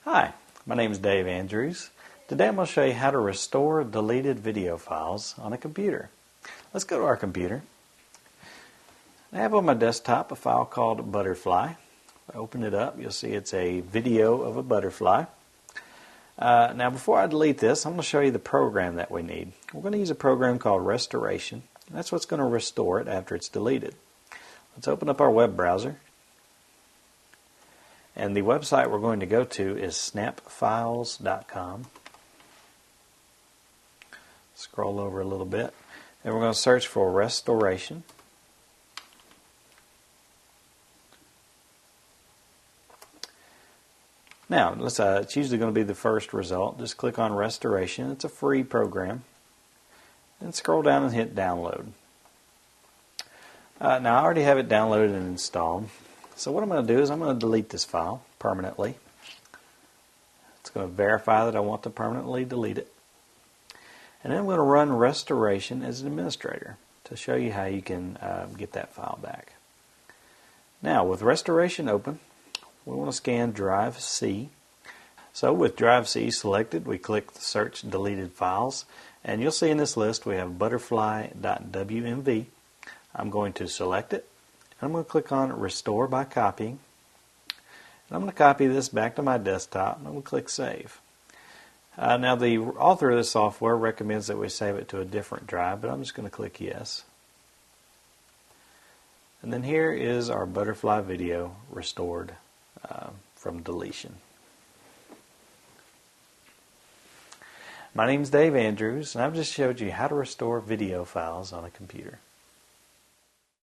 Hi, my name is Dave Andrews. Today I'm going to show you how to restore deleted video files on a computer. Let's go to our computer. I have on my desktop a file called Butterfly. If I open it up, you'll see it's a video of a butterfly. Now before I delete this, I'm going to show you the program that we need. We're going to use a program called Restoration. That's what's going to restore it after it's deleted. Let's open up our web browser. And the website we're going to go to is snapfiles.com. Scroll over a little bit. And we're going to search for Restoration. Now, it's usually going to be the first result. Just click on Restoration. It's a free program. And scroll down and hit Download. Now, I already have it downloaded and installed. So what I'm going to do is I'm going to delete this file permanently. It's going to verify that I want to permanently delete it. And then I'm going to run Restoration as an administrator to show you how you can get that file back. Now, with Restoration open, we want to scan Drive C. So with Drive C selected, we click the Search Deleted Files. And you'll see in this list we have butterfly.wmv. I'm going to select it. I'm going to click on Restore by Copying. And I'm going to copy this back to my desktop, and I'm going to click Save. Now the author of this software recommends that we save it to a different drive, but I'm just going to click Yes. And then here is our butterfly video restored from deletion. My name is Dave Andrews, and I've just showed you how to restore video files on a computer.